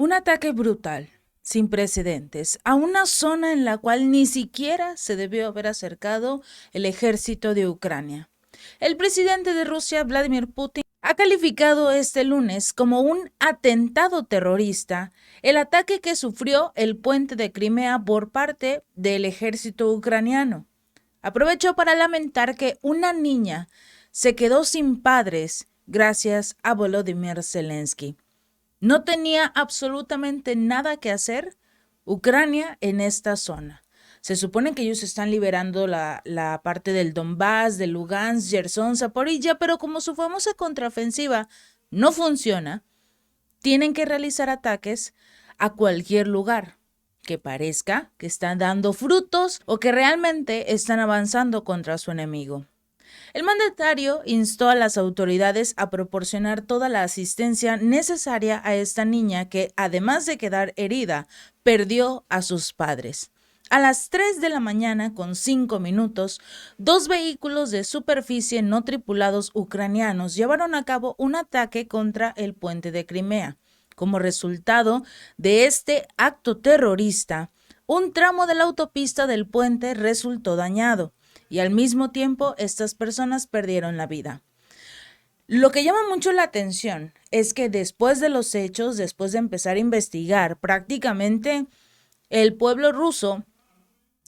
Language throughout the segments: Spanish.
Un ataque brutal, sin precedentes, a una zona en la cual ni siquiera se debió haber acercado el ejército de Ucrania. El presidente de Rusia, Vladimir Putin, ha calificado este lunes como un atentado terrorista el ataque que sufrió el puente de Crimea por parte del ejército ucraniano. Aprovechó para lamentar que una niña se quedó sin padres gracias a Volodymyr Zelensky. No tenía absolutamente nada que hacer Ucrania en esta zona. Se supone que ellos están liberando la parte del Donbass, de Lugansk, Gerson, Zaporilla, pero como su famosa contraofensiva no funciona, tienen que realizar ataques a cualquier lugar que parezca que están dando frutos o que realmente están avanzando contra su enemigo. El mandatario instó a las autoridades a proporcionar toda la asistencia necesaria a esta niña que, además de quedar herida, perdió a sus padres. A las 3 de la mañana, con 5 minutos, 2 vehículos de superficie no tripulados ucranianos llevaron a cabo un ataque contra el puente de Crimea. Como resultado de este acto terrorista, un tramo de la autopista del puente resultó dañado y al mismo tiempo estas personas perdieron la vida. Lo que llama mucho la atención es que después de los hechos, después de empezar a investigar, prácticamente el pueblo ruso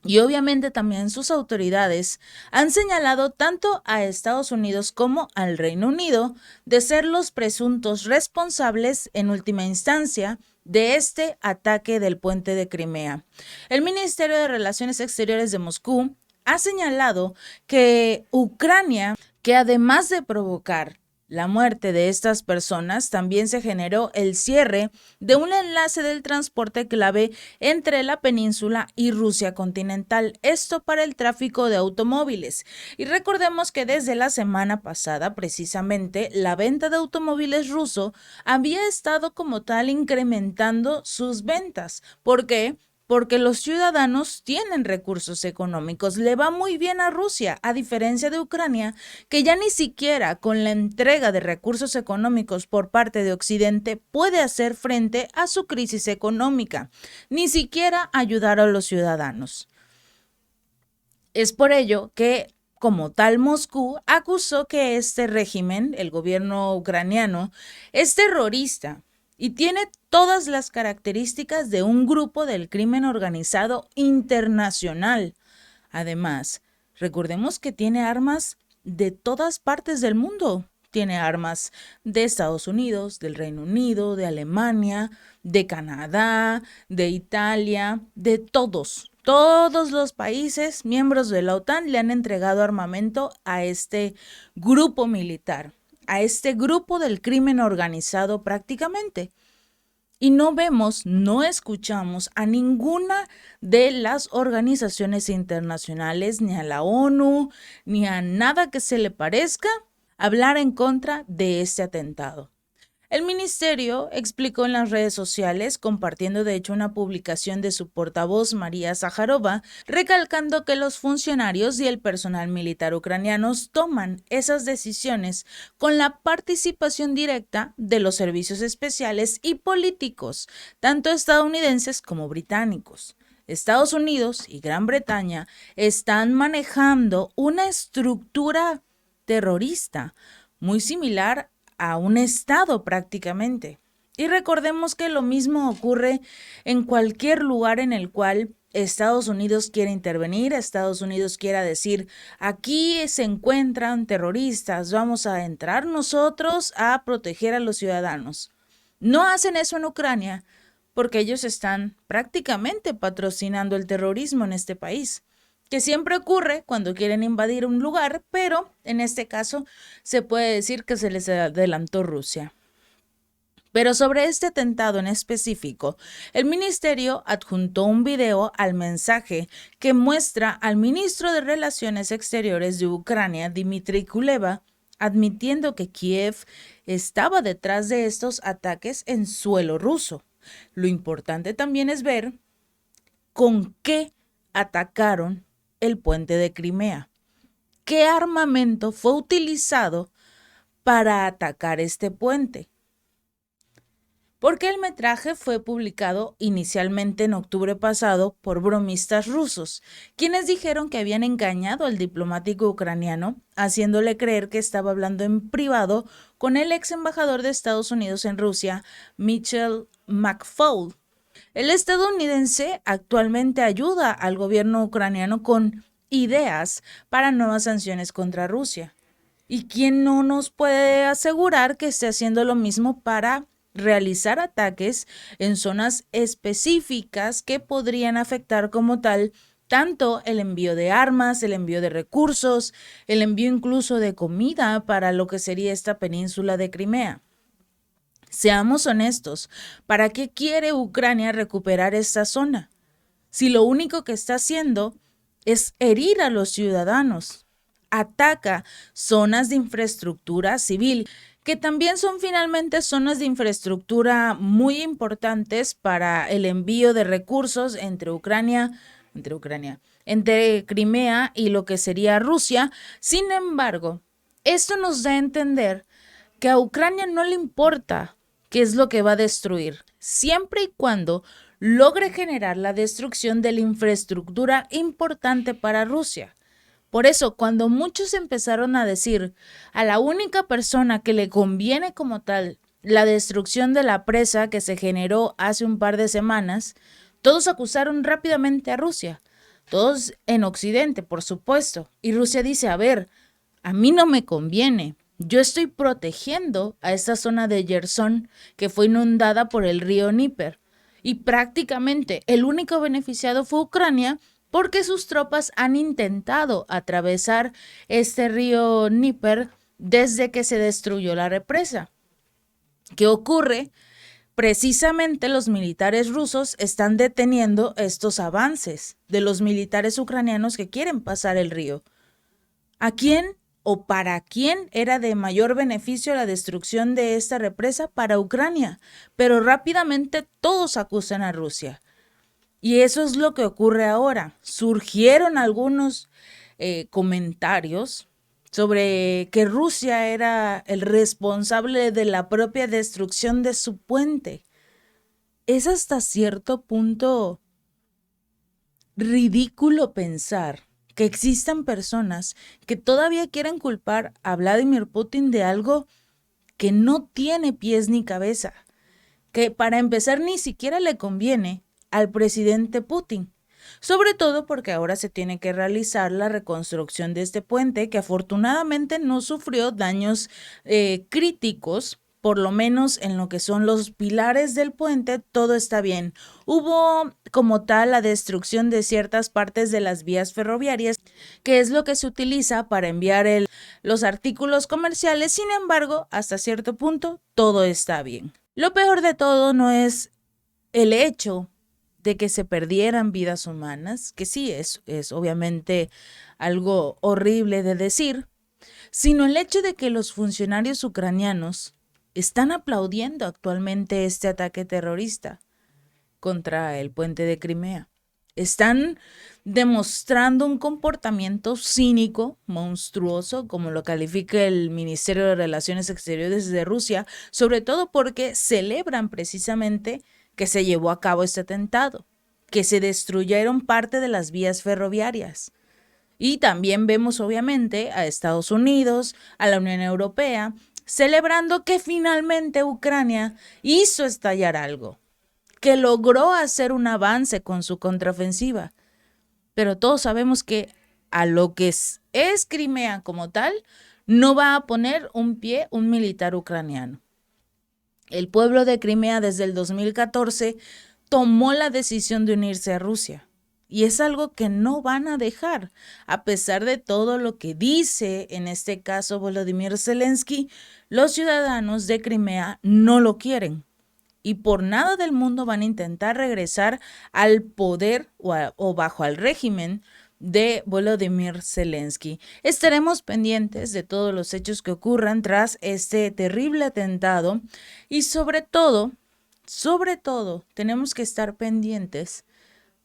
y obviamente también sus autoridades han señalado tanto a Estados Unidos como al Reino Unido de ser los presuntos responsables en última instancia de este ataque del puente de Crimea. El Ministerio de Relaciones Exteriores de Moscú ha señalado que Ucrania, que además de provocar la muerte de estas personas, también se generó el cierre de un enlace del transporte clave entre la península y Rusia continental, esto para el tráfico de automóviles. Y recordemos que desde la semana pasada, precisamente, la venta de automóviles ruso había estado como tal incrementando sus ventas. ¿Por qué? Porque los ciudadanos tienen recursos económicos. Le va muy bien a Rusia, a diferencia de Ucrania, que ya ni siquiera con la entrega de recursos económicos por parte de Occidente puede hacer frente a su crisis económica, ni siquiera ayudar a los ciudadanos. Es por ello que, como tal, Moscú acusó que este régimen, el gobierno ucraniano, es terrorista y tiene todas las características de un grupo del crimen organizado internacional. Además, recordemos que tiene armas de todas partes del mundo. Tiene armas de Estados Unidos, del Reino Unido, de Alemania, de Canadá, de Italia, de todos. Todos los países miembros de la OTAN le han entregado armamento a este grupo militar, a este grupo del crimen organizado prácticamente. Y no vemos, no escuchamos a ninguna de las organizaciones internacionales, ni a la ONU, ni a nada que se le parezca, hablar en contra de este atentado. El ministerio explicó en las redes sociales, compartiendo de hecho una publicación de su portavoz María Zaharova, recalcando que los funcionarios y el personal militar ucranianos toman esas decisiones con la participación directa de los servicios especiales y políticos, tanto estadounidenses como británicos. Estados Unidos y Gran Bretaña están manejando una estructura terrorista muy similar a un estado prácticamente. Y recordemos que lo mismo ocurre en cualquier lugar en el cual Estados Unidos quiere intervenir, Estados Unidos quiera decir, aquí se encuentran terroristas, vamos a entrar nosotros a proteger a los ciudadanos. No hacen eso en Ucrania porque ellos están prácticamente patrocinando el terrorismo en este país, que siempre ocurre cuando quieren invadir un lugar, pero en este caso se puede decir que se les adelantó Rusia. Pero sobre este atentado en específico, el ministerio adjuntó un video al mensaje que muestra al ministro de Relaciones Exteriores de Ucrania, Dmitry Kuleba, admitiendo que Kiev estaba detrás de estos ataques en suelo ruso. Lo importante también es ver con qué atacaron el puente de Crimea. ¿Qué armamento fue utilizado para atacar este puente? porque el metraje fue publicado inicialmente en octubre pasado por bromistas rusos, quienes dijeron que habían engañado al diplomático ucraniano, haciéndole creer que estaba hablando en privado con el ex embajador de Estados Unidos en Rusia, Mitchell McFaul. El estadounidense actualmente ayuda al gobierno ucraniano con ideas para nuevas sanciones contra Rusia. ¿Y quién no nos puede asegurar que esté haciendo lo mismo para realizar ataques en zonas específicas que podrían afectar como tal tanto el envío de armas, el envío de recursos, el envío incluso de comida para lo que sería esta península de Crimea? Seamos honestos, ¿para qué quiere Ucrania recuperar esta zona? Si lo único que está haciendo es herir a los ciudadanos. Ataca zonas de infraestructura civil, que también son finalmente zonas de infraestructura muy importantes para el envío de recursos entre Crimea y lo que sería Rusia. Sin embargo, esto nos da a entender que a Ucrania no le importa qué es lo que va a destruir, siempre y cuando logre generar la destrucción de la infraestructura importante para Rusia. Por eso, cuando muchos empezaron a decir a la única persona que le conviene como tal la destrucción de la presa que se generó hace un par de semanas, todos acusaron rápidamente a Rusia, todos en Occidente, por supuesto. Y Rusia dice, a ver, a mí no me conviene. Yo estoy protegiendo a esta zona de Gerson que fue inundada por el río Dnieper. Y prácticamente el único beneficiado fue Ucrania porque sus tropas han intentado atravesar este río Dnieper desde que se destruyó la represa. ¿Qué ocurre? Precisamente los militares rusos están deteniendo estos avances de los militares ucranianos que quieren pasar el río. ¿A quién o para quién era de mayor beneficio la destrucción de esta represa? Para Ucrania, pero rápidamente todos acusan a Rusia. Y eso es lo que ocurre ahora. Surgieron algunos comentarios sobre que Rusia era el responsable de la propia destrucción de su puente. Es hasta cierto punto ridículo pensar que existan personas que todavía quieren culpar a Vladimir Putin de algo que no tiene pies ni cabeza, que para empezar ni siquiera le conviene al presidente Putin, sobre todo porque ahora se tiene que realizar la reconstrucción de este puente que afortunadamente no sufrió daños críticos. Por lo menos en lo que son los pilares del puente, todo está bien. Hubo como tal la destrucción de ciertas partes de las vías ferroviarias, que es lo que se utiliza para enviar los artículos comerciales. Sin embargo, hasta cierto punto, todo está bien. Lo peor de todo no es el hecho de que se perdieran vidas humanas, que sí es obviamente algo horrible de decir, sino el hecho de que los funcionarios ucranianos están aplaudiendo actualmente este ataque terrorista contra el puente de Crimea. Están demostrando un comportamiento cínico, monstruoso, como lo califica el Ministerio de Relaciones Exteriores de Rusia, sobre todo porque celebran precisamente que se llevó a cabo este atentado, que se destruyeron parte de las vías ferroviarias. Y también vemos obviamente a Estados Unidos, a la Unión Europea, celebrando que finalmente Ucrania hizo estallar algo, que logró hacer un avance con su contraofensiva. Pero todos sabemos que a lo que es Crimea como tal, no va a poner un pie un militar ucraniano. El pueblo de Crimea desde el 2014 tomó la decisión de unirse a Rusia. Y es algo que no van a dejar, a pesar de todo lo que dice, en este caso Volodymyr Zelensky, los ciudadanos de Crimea no lo quieren. Y por nada del mundo van a intentar regresar al poder o bajo al régimen de Volodymyr Zelensky. Estaremos pendientes de todos los hechos que ocurran tras este terrible atentado y sobre todo, tenemos que estar pendientes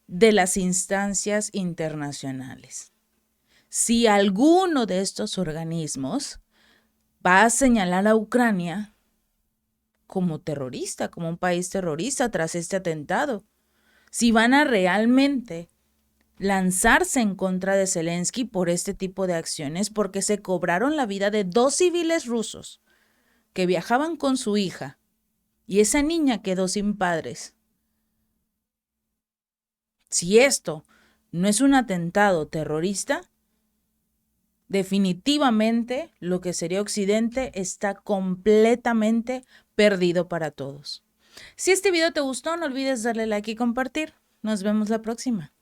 de las instancias internacionales. Si alguno de estos organismos va a señalar a Ucrania, como terrorista, como un país terrorista tras este atentado. Si van a realmente lanzarse en contra de Zelensky por este tipo de acciones, porque se cobraron la vida de 2 civiles rusos que viajaban con su hija y esa niña quedó sin padres. Si esto no es un atentado terrorista, definitivamente lo que sería Occidente está completamente perdido para todos. Si este video te gustó, no olvides darle like y compartir. Nos vemos la próxima.